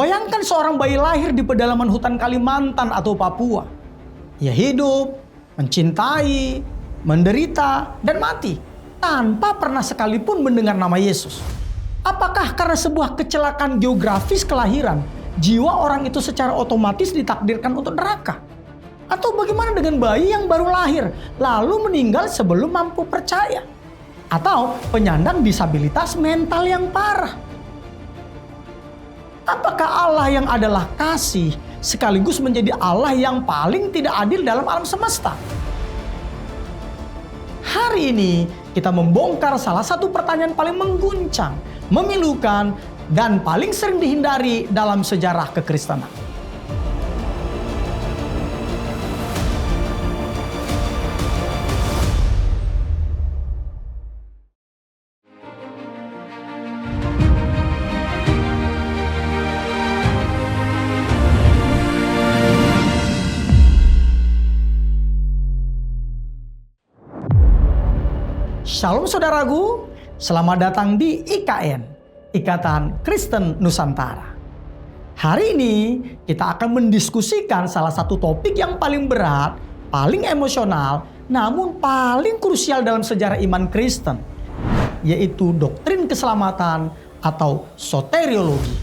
Bayangkan seorang bayi lahir di pedalaman hutan Kalimantan atau Papua. Ia hidup, mencintai, menderita, dan mati tanpa pernah sekalipun mendengar nama Yesus. Apakah karena sebuah kecelakaan geografis kelahiran, jiwa orang itu secara otomatis ditakdirkan untuk neraka? Atau bagaimana dengan bayi yang baru lahir, lalu meninggal sebelum mampu percaya? Atau penyandang disabilitas mental yang parah? Apakah Allah yang adalah kasih sekaligus menjadi Allah yang paling tidak adil dalam alam semesta? Hari ini kita membongkar salah satu pertanyaan paling mengguncang, memilukan, dan paling sering dihindari dalam sejarah kekristenan. Shalom saudaraku, selamat datang di IKN, Ikatan Kristen Nusantara. Hari ini kita akan mendiskusikan salah satu topik yang paling berat, paling emosional, namun paling krusial dalam sejarah iman Kristen, yaitu doktrin keselamatan atau soteriologi.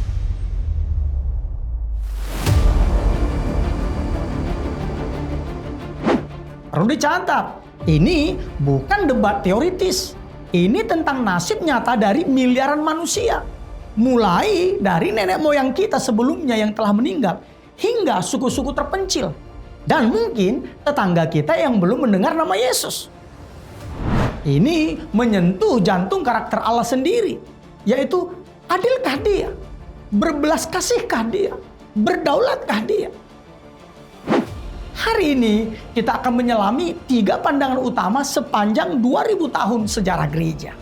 Perlu dicatat, ini bukan debat teoritis. Ini tentang nasib nyata dari miliaran manusia. Mulai dari nenek moyang kita sebelumnya yang telah meninggal, hingga suku-suku terpencil. Dan mungkin tetangga kita yang belum mendengar nama Yesus. Ini menyentuh jantung karakter Allah sendiri, yaitu adilkah Dia? Berbelas kasihkah Dia? Berdaulatkah Dia? Hari ini kita akan menyelami 3 pandangan utama sepanjang 2000 tahun sejarah gereja.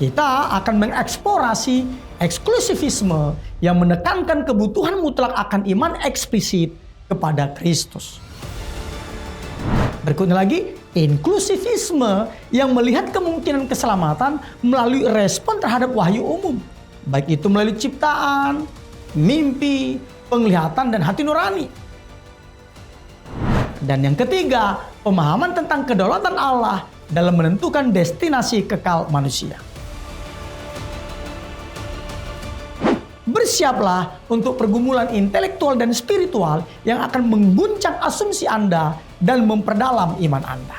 Kita akan mengeksplorasi eksklusivisme yang menekankan kebutuhan mutlak akan iman eksplisit kepada Kristus. Berikutnya lagi, inklusivisme yang melihat kemungkinan keselamatan melalui respon terhadap wahyu umum, baik itu melalui ciptaan, mimpi, penglihatan, dan hati nurani. Dan yang ketiga, pemahaman tentang kedaulatan Allah dalam menentukan destinasi kekal manusia. Bersiaplah untuk pergumulan intelektual dan spiritual yang akan mengguncang asumsi Anda dan memperdalam iman Anda.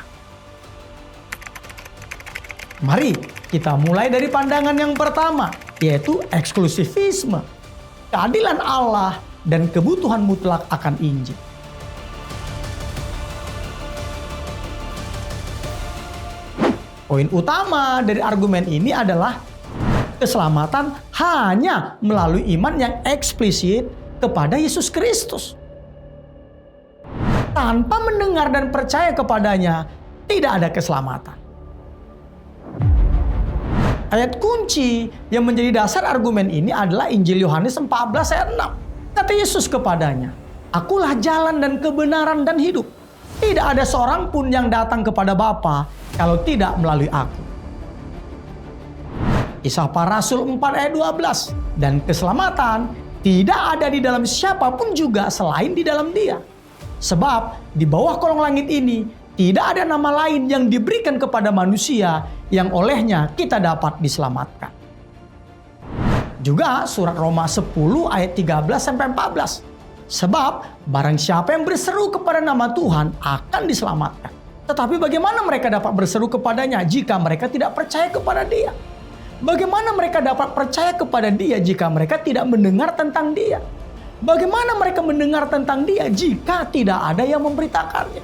Mari kita mulai dari pandangan yang pertama, yaitu eksklusivisme, keadilan Allah dan kebutuhan mutlak akan Injil. Poin utama dari argumen ini adalah keselamatan hanya melalui iman yang eksplisit kepada Yesus Kristus. Tanpa mendengar dan percaya kepadanya, tidak ada keselamatan. Ayat kunci yang menjadi dasar argumen ini adalah Injil Yohanes 14 ayat 6. Kata Yesus kepadanya, "Akulah jalan dan kebenaran dan hidup. Tidak ada seorang pun yang datang kepada Bapa kalau tidak melalui aku." Kisah Para Rasul 4 ayat 12. Dan keselamatan tidak ada di dalam siapapun juga selain di dalam Dia. Sebab di bawah kolong langit ini tidak ada nama lain yang diberikan kepada manusia yang olehnya kita dapat diselamatkan. Juga surat Roma 10 ayat 13-14. Sebab barang siapa yang berseru kepada nama Tuhan akan diselamatkan. Tetapi bagaimana mereka dapat berseru kepadanya jika mereka tidak percaya kepada Dia? Bagaimana mereka dapat percaya kepada Dia jika mereka tidak mendengar tentang Dia? Bagaimana mereka mendengar tentang Dia jika tidak ada yang memberitakannya?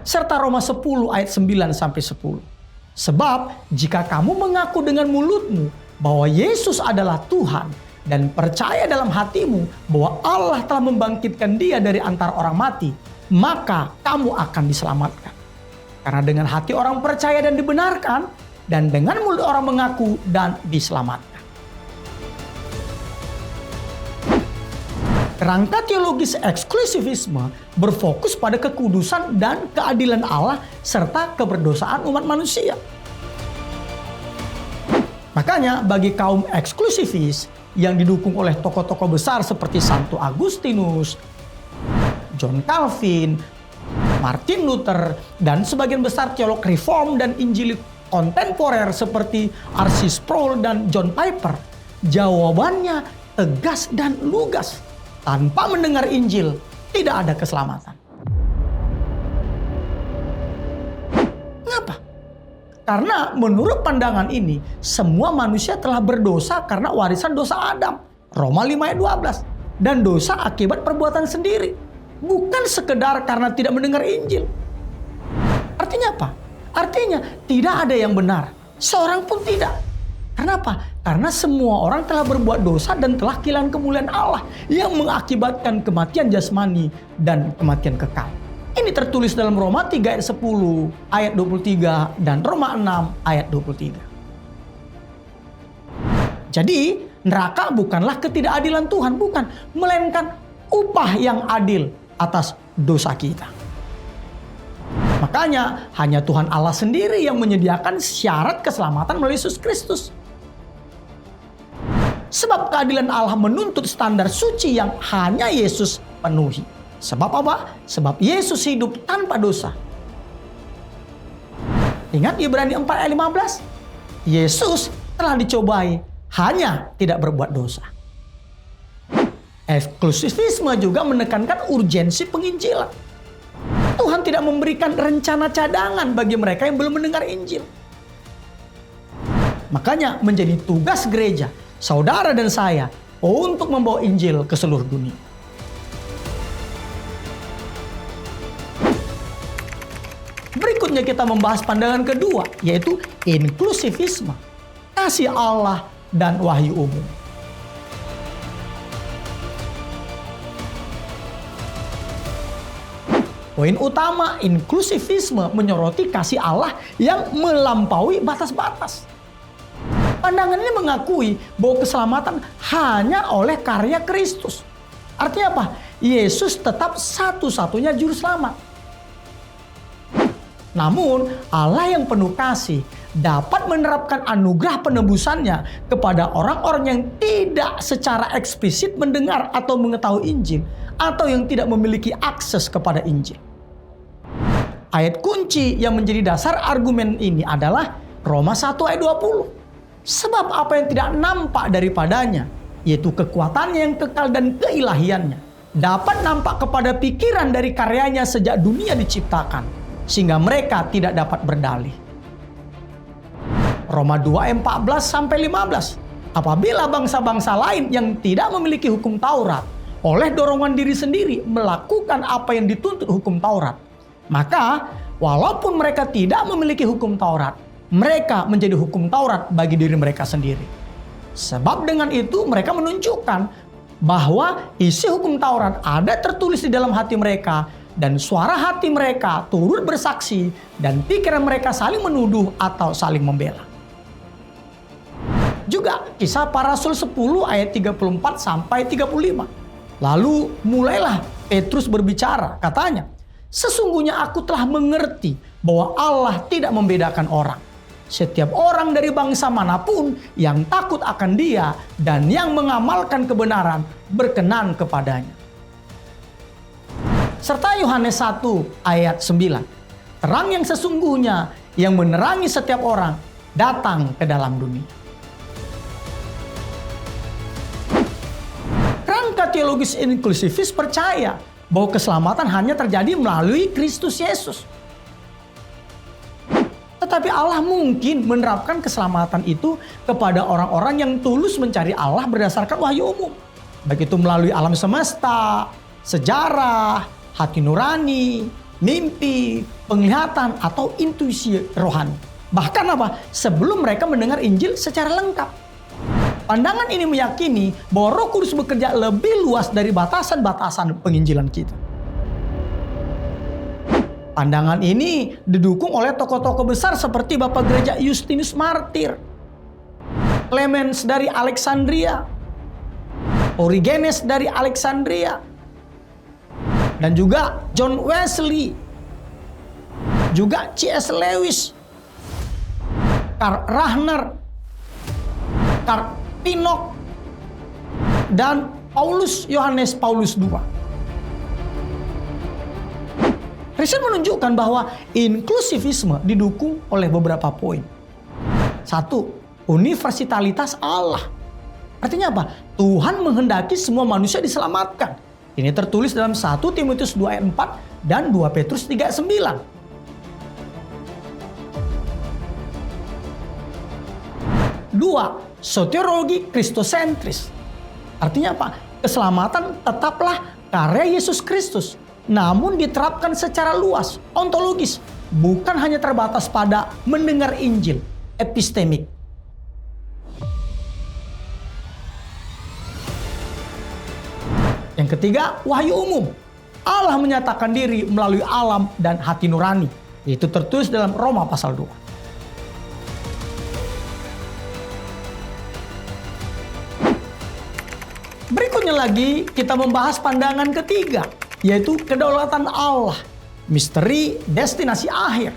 Serta Roma 10 ayat 9-10. Sebab jika kamu mengaku dengan mulutmu bahwa Yesus adalah Tuhan dan percaya dalam hatimu bahwa Allah telah membangkitkan Dia dari antara orang mati, maka kamu akan diselamatkan. Karena dengan hati orang percaya dan dibenarkan, dan dengan mulut orang mengaku dan diselamatkan. Kerangka teologis eksklusivisme berfokus pada kekudusan dan keadilan Allah serta keberdosaan umat manusia. Makanya bagi kaum eksklusivis yang didukung oleh tokoh-tokoh besar seperti Santo Agustinus, John Calvin, Martin Luther, dan sebagian besar teolog reform dan injili kontemporer seperti R.C. Sproul dan John Piper. Jawabannya tegas dan lugas. Tanpa mendengar Injil, tidak ada keselamatan. Ngapa? Karena menurut pandangan ini, semua manusia telah berdosa karena warisan dosa Adam. Roma 5 ayat 12. Dan dosa akibat perbuatan sendiri. Bukan sekedar karena tidak mendengar Injil. Artinya apa? Artinya tidak ada yang benar. Seorang pun tidak. Kenapa? Karena semua orang telah berbuat dosa dan telah kehilangan kemuliaan Allah yang mengakibatkan kematian jasmani dan kematian kekal. Ini tertulis dalam Roma 3 ayat 10, ayat 23, dan Roma 6 ayat 23. Jadi, neraka bukanlah ketidakadilan Tuhan, bukan. Melainkan upah yang adil atas dosa kita. Makanya hanya Tuhan Allah sendiri yang menyediakan syarat keselamatan melalui Yesus Kristus. Sebab keadilan Allah menuntut standar suci yang hanya Yesus penuhi. Sebab apa? Sebab Yesus hidup tanpa dosa. Ingat Ibrani 4 ayat 15? Yesus telah dicobai, hanya tidak berbuat dosa. Eksklusivisme juga menekankan urgensi penginjilan. Tuhan tidak memberikan rencana cadangan bagi mereka yang belum mendengar Injil. Makanya menjadi tugas gereja, saudara dan saya, untuk membawa Injil ke seluruh dunia. Berikutnya kita membahas pandangan kedua, yaitu inklusivisme, kasih Allah dan wahyu umum. Poin utama inklusivisme menyoroti kasih Allah yang melampaui batas-batas. Pandangan ini mengakui bahwa keselamatan hanya oleh karya Kristus. Artinya apa? Yesus tetap satu-satunya juru selamat. Namun Allah yang penuh kasih dapat menerapkan anugerah penebusannya kepada orang-orang yang tidak secara eksplisit mendengar atau mengetahui Injil, atau yang tidak memiliki akses kepada Injil. Ayat kunci yang menjadi dasar argumen ini adalah Roma 1 ayat 20. Sebab apa yang tidak nampak daripadanya, yaitu kekuatannya yang kekal dan keilahiannya, dapat nampak kepada pikiran dari karyanya sejak dunia diciptakan, sehingga mereka tidak dapat berdalih. Roma 2 ayat 14-15. Apabila bangsa-bangsa lain yang tidak memiliki hukum Taurat, oleh dorongan diri sendiri melakukan apa yang dituntut hukum Taurat, maka walaupun mereka tidak memiliki hukum Taurat, mereka menjadi hukum Taurat bagi diri mereka sendiri. Sebab dengan itu mereka menunjukkan bahwa isi hukum Taurat ada tertulis di dalam hati mereka, dan suara hati mereka turut bersaksi, dan pikiran mereka saling menuduh atau saling membela. Juga Kisah Para Rasul 10 ayat 34-35. Lalu mulailah Petrus berbicara, katanya, "Sesungguhnya aku telah mengerti bahwa Allah tidak membedakan orang. Setiap orang dari bangsa manapun yang takut akan Dia dan yang mengamalkan kebenaran berkenan kepadanya." Serta Yohanes 1 ayat 9. "Terang yang sesungguhnya yang menerangi setiap orang datang ke dalam dunia." Kerangka teologis inklusivis percaya bahwa keselamatan hanya terjadi melalui Kristus Yesus. Tetapi Allah mungkin menerapkan keselamatan itu kepada orang-orang yang tulus mencari Allah berdasarkan wahyu umum. Baik itu melalui alam semesta, sejarah, hati nurani, mimpi, penglihatan, atau intuisi rohani. Bahkan apa? Sebelum mereka mendengar Injil secara lengkap. Pandangan ini meyakini bahwa Roh Kudus bekerja lebih luas dari batasan-batasan penginjilan kita. Pandangan ini didukung oleh tokoh-tokoh besar seperti Bapak Gereja Justinus Martir, Clemens dari Alexandria, Origenes dari Alexandria, dan juga John Wesley, juga C.S. Lewis, Karl Rahner, Karl Pinnock, dan Yohanes Paulus II. Riset menunjukkan bahwa inklusivisme didukung oleh beberapa poin. 1. Universalitas Allah. Artinya apa? Tuhan menghendaki semua manusia diselamatkan. Ini tertulis dalam 1 Timotius 2 ayat 4 dan 2 Petrus 3 ayat 9. 2. Soteriologi kristosentris. Artinya apa? Keselamatan tetaplah karya Yesus Kristus, namun diterapkan secara luas, ontologis, bukan hanya terbatas pada mendengar Injil, epistemik. Yang ketiga, wahyu umum. Allah menyatakan diri melalui alam dan hati nurani. Itu tertulis dalam Roma pasal 2. Berikutnya lagi kita membahas pandangan ketiga, yaitu kedaulatan Allah, misteri destinasi akhir.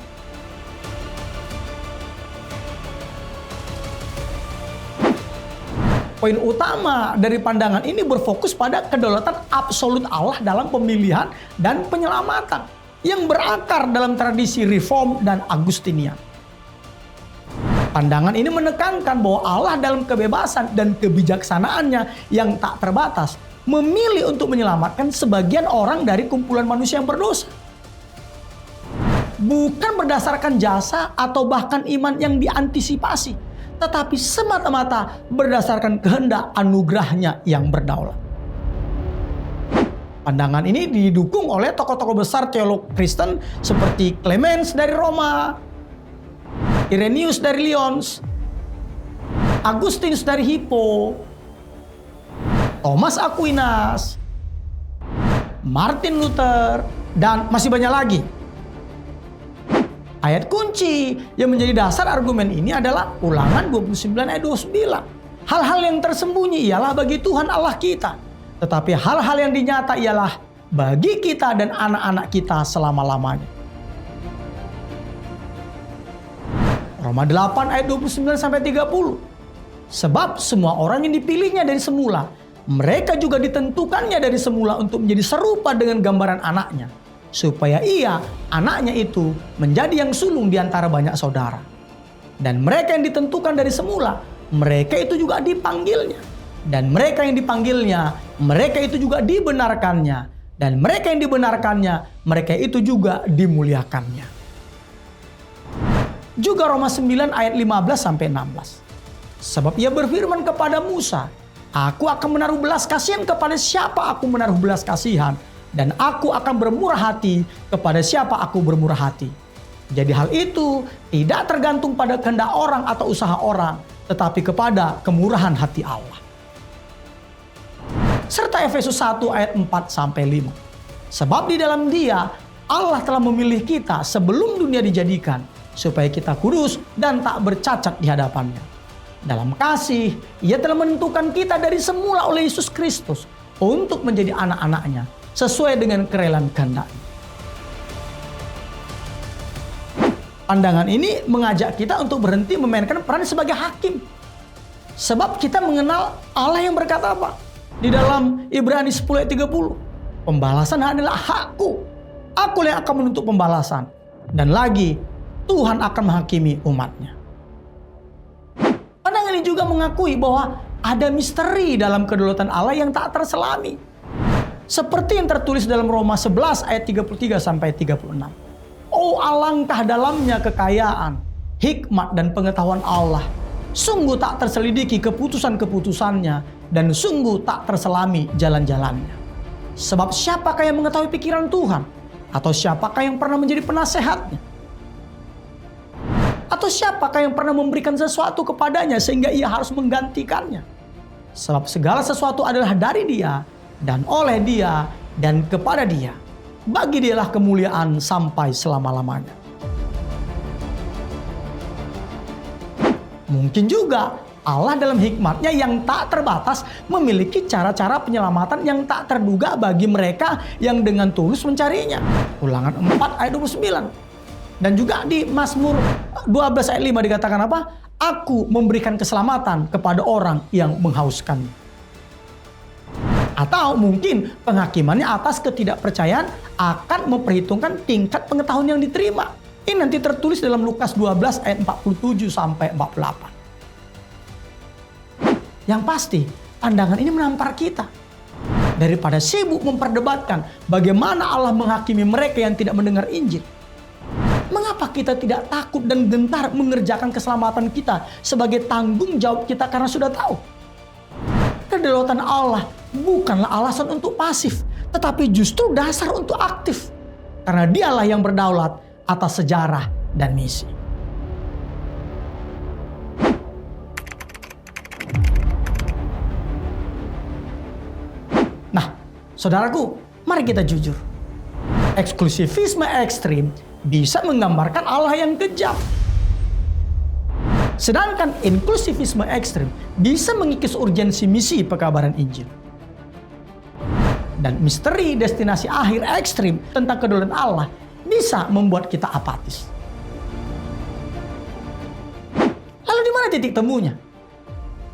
Poin utama dari pandangan ini berfokus pada kedaulatan absolut Allah dalam pemilihan dan penyelamatan yang berakar dalam tradisi Reform dan Agustinian. Pandangan ini menekankan bahwa Allah dalam kebebasan dan kebijaksanaannya yang tak terbatas memilih untuk menyelamatkan sebagian orang dari kumpulan manusia yang berdosa. Bukan berdasarkan jasa atau bahkan iman yang diantisipasi, tetapi semata-mata berdasarkan kehendak anugerahnya yang berdaulat. Pandangan ini didukung oleh tokoh-tokoh besar teolog Kristen seperti Clemens dari Roma, Irenaeus dari Lyons, Agustinus dari Hippo, Thomas Aquinas, Martin Luther, dan masih banyak lagi. Ayat kunci yang menjadi dasar argumen ini adalah Ulangan 29 ayat 29. Hal-hal yang tersembunyi ialah bagi Tuhan Allah kita, tetapi hal-hal yang dinyata ialah bagi kita dan anak-anak kita selama-lamanya. Roma 8 ayat 29 sampai 30. Sebab semua orang yang dipilihnya dari semula, mereka juga ditentukannya dari semula untuk menjadi serupa dengan gambaran anaknya, supaya ia, anaknya itu, menjadi yang sulung di antara banyak saudara. Dan mereka yang ditentukan dari semula, mereka itu juga dipanggilnya. Dan mereka yang dipanggilnya, mereka itu juga dibenarkannya. Dan mereka yang dibenarkannya, mereka itu juga dimuliakannya. Juga Roma 9 ayat 15 sampai 16. Sebab ia berfirman kepada Musa, aku akan menaruh belas kasihan kepada siapa aku menaruh belas kasihan, dan aku akan bermurah hati kepada siapa aku bermurah hati. Jadi hal itu tidak tergantung pada kehendak orang atau usaha orang, tetapi kepada kemurahan hati Allah. Serta Efesus 1 ayat 4 sampai 5. Sebab di dalam Dia Allah telah memilih kita sebelum dunia dijadikan, supaya kita kudus dan tak bercacat di hadapannya. Dalam kasih, Ia telah menentukan kita dari semula oleh Yesus Kristus untuk menjadi anak-anaknya, sesuai dengan kerelaan kehendak-Nya. Pandangan ini mengajak kita untuk berhenti memainkan peran sebagai hakim. Sebab kita mengenal Allah yang berkata apa? Di dalam Ibrani 10 ayat 30. Pembalasan adalah hakku. Aku yang akan menuntut pembalasan. Dan lagi, Tuhan akan menghakimi umatnya. Pandangan ini juga mengakui bahwa ada misteri dalam kedaulatan Allah yang tak terselami. Seperti yang tertulis dalam Roma 11 ayat 33 sampai 36. Oh, alangkah dalamnya kekayaan, hikmat dan pengetahuan Allah. Sungguh tak terselidiki keputusan-keputusannya, dan sungguh tak terselami jalan-jalannya. Sebab siapakah yang mengetahui pikiran Tuhan? Atau siapakah yang pernah menjadi penasehatnya? Atau siapakah yang pernah memberikan sesuatu kepadanya sehingga ia harus menggantikannya? Sebab segala sesuatu adalah dari Dia, dan oleh Dia, dan kepada Dia. Bagi Dialah kemuliaan sampai selama-lamanya. Mungkin juga Allah dalam hikmatnya yang tak terbatas memiliki cara-cara penyelamatan yang tak terduga bagi mereka yang dengan tulus mencarinya. Ulangan 4 ayat 29. Dan juga di Mazmur 12 ayat 5 dikatakan apa? Aku memberikan keselamatan kepada orang yang menghauskannya. Atau mungkin penghakimannya atas ketidakpercayaan akan memperhitungkan tingkat pengetahuan yang diterima. Ini nanti tertulis dalam Lukas 12 ayat 47 sampai 48. Yang pasti, pandangan ini menampar kita. Daripada sibuk memperdebatkan bagaimana Allah menghakimi mereka yang tidak mendengar Injil. Mengapa kita tidak takut dan gentar mengerjakan keselamatan kita sebagai tanggung jawab kita karena sudah tahu? Kedaulatan Allah bukanlah alasan untuk pasif, tetapi justru dasar untuk aktif. Karena Dialah yang berdaulat atas sejarah dan misi. Nah, saudaraku, mari kita jujur. Eksklusivisme ekstrim bisa menggambarkan Allah yang kejam. Sedangkan inklusivisme ekstrim bisa mengikis urgensi misi pekabaran Injil. Dan misteri destinasi akhir ekstrim tentang kedaulatan Allah bisa membuat kita apatis. Lalu di mana titik temunya?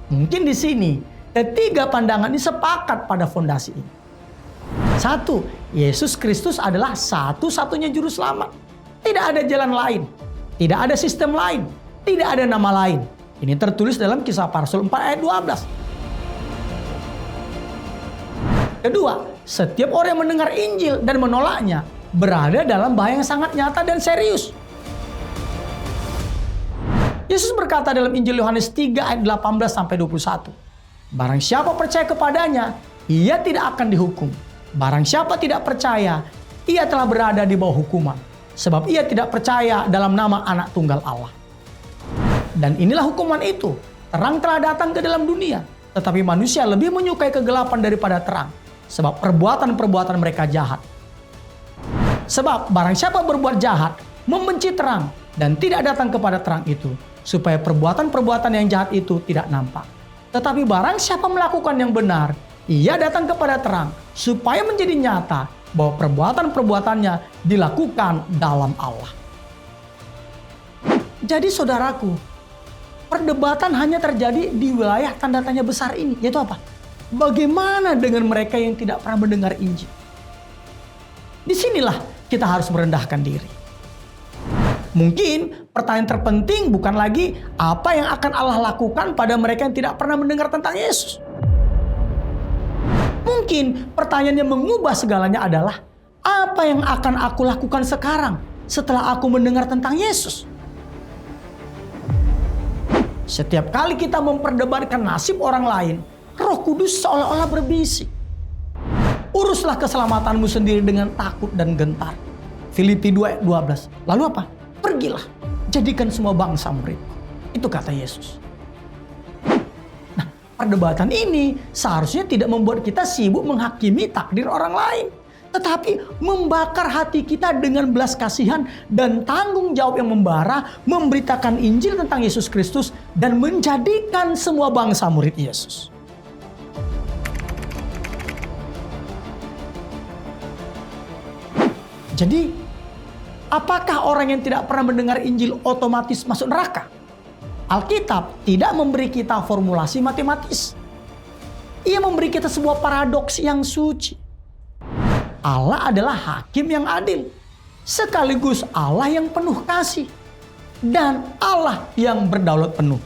Mungkin di sini ketiga pandangan ini sepakat pada fondasi ini. Satu, Yesus Kristus adalah satu-satunya juru selamat. Tidak ada jalan lain, tidak ada sistem lain, tidak ada nama lain. Ini tertulis dalam Kisah para Rasul 4 ayat 12. Kedua, setiap orang yang mendengar Injil dan menolaknya berada dalam bahaya yang sangat nyata dan serius. Yesus berkata dalam Injil Yohanes 3 ayat 18 sampai 21. Barang siapa percaya kepadanya, ia tidak akan dihukum. Barang siapa tidak percaya, ia telah berada di bawah hukuman. Sebab ia tidak percaya dalam nama Anak Tunggal Allah. Dan inilah hukuman itu. Terang telah datang ke dalam dunia. Tetapi manusia lebih menyukai kegelapan daripada terang. Sebab perbuatan-perbuatan mereka jahat. Sebab barang siapa berbuat jahat, membenci terang, dan tidak datang kepada terang itu, supaya perbuatan-perbuatan yang jahat itu tidak nampak. Tetapi barang siapa melakukan yang benar, ia datang kepada terang, supaya menjadi nyata bahwa perbuatan-perbuatannya dilakukan dalam Allah. Jadi saudaraku, perdebatan hanya terjadi di wilayah tanda tanya besar ini, yaitu apa? Bagaimana dengan mereka yang tidak pernah mendengar Injil? Disinilah kita harus merendahkan diri. Mungkin pertanyaan terpenting bukan lagi apa yang akan Allah lakukan pada mereka yang tidak pernah mendengar tentang Yesus. Mungkin pertanyaan yang mengubah segalanya adalah apa yang akan aku lakukan sekarang setelah aku mendengar tentang Yesus? Setiap kali kita memperdebatkan nasib orang lain, Roh Kudus seolah-olah berbisik. Uruslah keselamatanmu sendiri dengan takut dan gentar. Filipi 2 ayat 12. Lalu apa? Pergilah, jadikan semua bangsa muridku. Itu kata Yesus. Nah, perdebatan ini seharusnya tidak membuat kita sibuk menghakimi takdir orang lain. Tetapi membakar hati kita dengan belas kasihan dan tanggung jawab yang membara, memberitakan Injil tentang Yesus Kristus dan menjadikan semua bangsa murid Yesus. Jadi, apakah orang yang tidak pernah mendengar Injil otomatis masuk neraka? Alkitab tidak memberi kita formulasi matematis. Ia memberi kita sebuah paradoks yang suci. Allah adalah hakim yang adil, sekaligus Allah yang penuh kasih, dan Allah yang berdaulat penuh.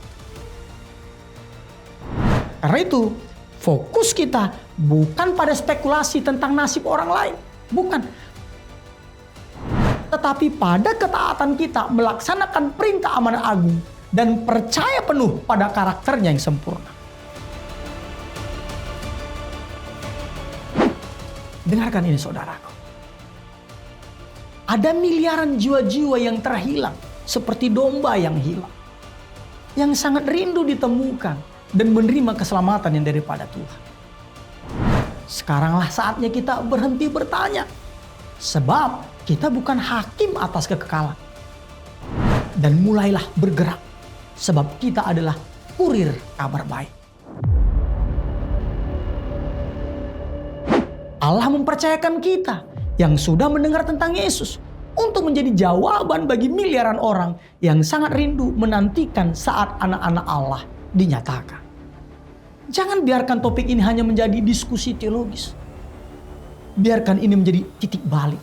Karena itu, fokus kita bukan pada spekulasi tentang nasib orang lain, bukan. Tetapi pada ketaatan kita melaksanakan perintah amanat agung dan percaya penuh pada karakternya yang sempurna. Dengarkan ini saudaraku. Ada miliaran jiwa-jiwa yang terhilang seperti domba yang hilang. Yang sangat rindu ditemukan dan menerima keselamatan yang daripada Tuhan. Sekaranglah saatnya kita berhenti bertanya. Sebab kita bukan hakim atas kekekalan. Dan mulailah bergerak. Sebab kita adalah kurir kabar baik. Allah mempercayakan kita yang sudah mendengar tentang Yesus untuk menjadi jawaban bagi miliaran orang yang sangat rindu menantikan saat anak-anak Allah dinyatakan. Jangan biarkan topik ini hanya menjadi diskusi teologis. Biarkan ini menjadi titik balik.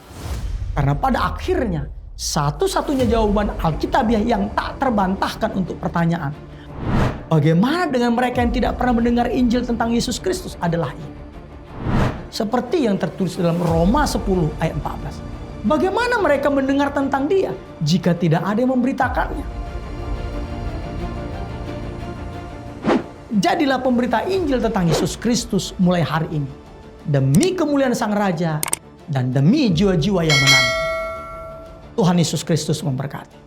Karena pada akhirnya, satu-satunya jawaban Alkitabiah yang tak terbantahkan untuk pertanyaan, bagaimana dengan mereka yang tidak pernah mendengar Injil tentang Yesus Kristus adalah ini. Seperti yang tertulis dalam Roma 10 ayat 14. Bagaimana mereka mendengar tentang Dia jika tidak ada yang memberitakannya? Jadilah pemberita Injil tentang Yesus Kristus mulai hari ini. Demi kemuliaan Sang Raja dan demi jiwa-jiwa yang menanti. Tuhan Yesus Kristus memberkati.